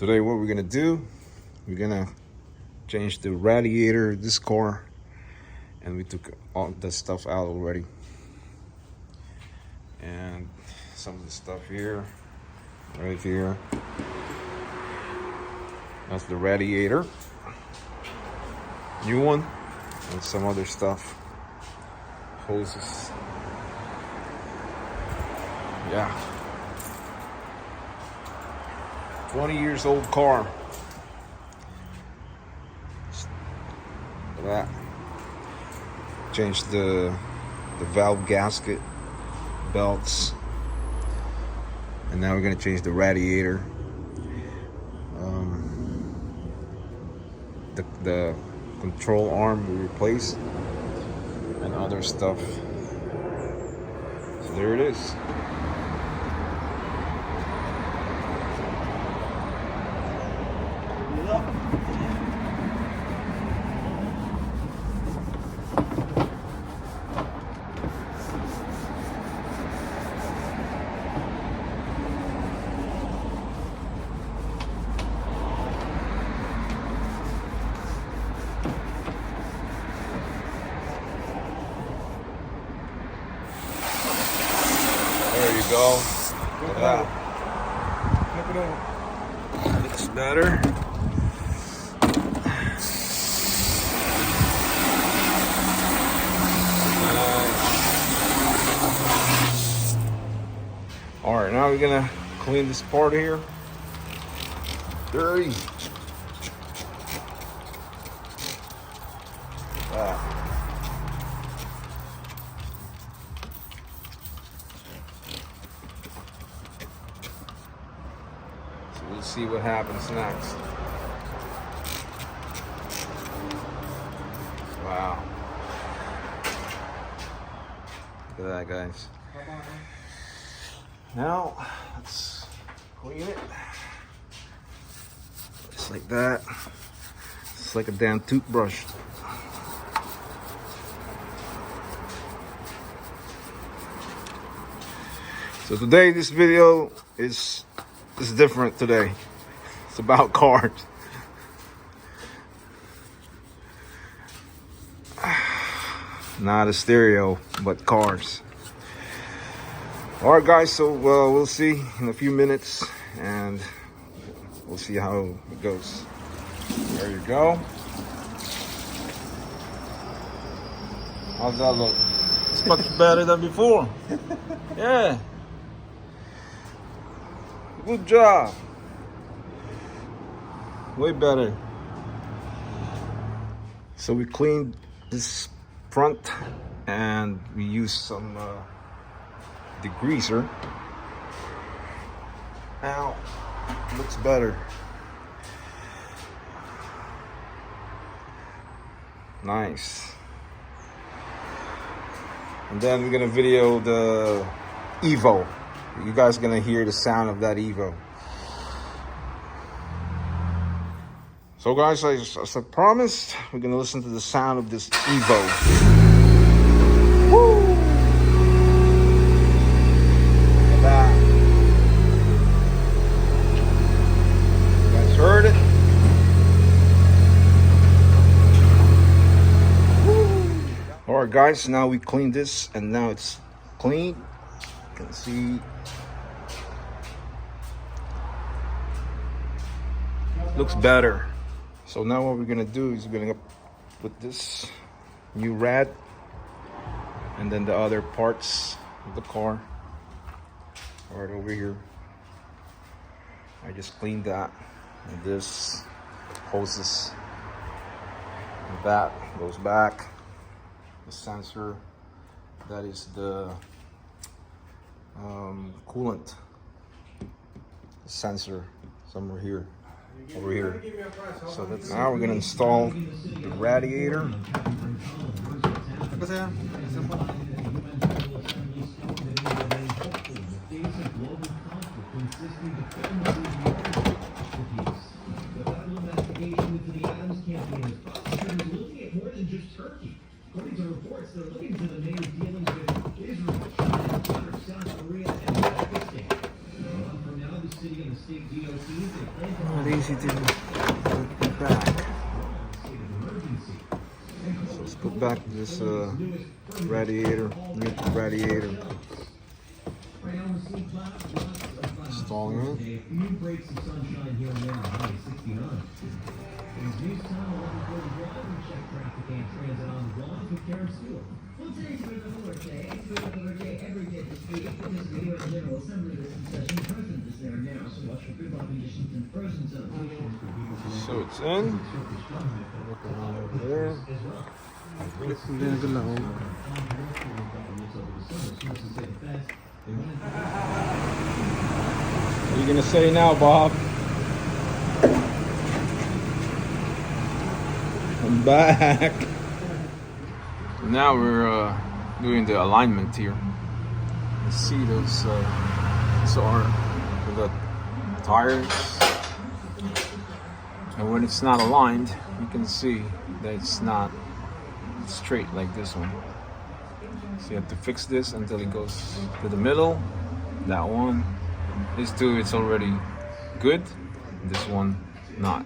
Today what we're gonna do, we're gonna change the radiator of this car, and we took all the stuff out already, and some of the stuff here, right here, that's the radiator, new one, and some other stuff, hoses, yeah. 20 years old car. Look at that. Changed the valve gasket, belts, and now we're gonna change the radiator. The control arm we replaced, and other stuff. So there it is. There you go. Look at that. Looks better. All right, now we're gonna clean this part here. Dirty. So we'll see what happens next. Wow. Look at that, guys. Now, let's clean it. Just like that. It's like a damn toothbrush. So today, this video is different today. It's about cars. Not a stereo, but cars. All right, guys, so we'll see in a few minutes, and we'll see how it goes. There you go. How's that look? It's much better than before. Yeah. Good job. Way better. So we cleaned this front, and we used some degreaser. Now looks better. Nice. And then we're gonna video the Evo. You guys are gonna hear the sound of that Evo. So guys, as I promised, we're gonna listen to the sound of this Evo. Woo! Heard it. All right, guys, now we cleaned this, and now it's clean. You can see looks better. So now what we're gonna do is we're gonna put this new rad, and then the other parts of the car right over here. I just cleaned that. And this hoses, and that goes back. The sensor, that is the coolant sensor, somewhere here, over here. So that's, now we're gonna install the radiator. According to reports, they're looking to the main dealings with Israel, China, South Korea, and Pakistan. A month from now, the city and the state DOTs, they plan to easy to put back. So let's put back this radiator, new radiator. Installing it. Few breaks of sunshine here and there, high 69. It's news time, 11:40 drive, and check traffic and transit on the blog with Karen Stewart. Well, today's another work day. It's another day every day this week because the U.S. General Assembly is in session. The president is there now, so watch for good weather conditions and frozen zones. So it's in. Look around over there. Then the low. What are you gonna say now, Bob? I'm back. Now we're doing the alignment here. You see those are the tires, and when it's not aligned, you can see that it's not straight like this one. So you have to fix this until it goes to the middle. That one, these two, it's already good. This one, not.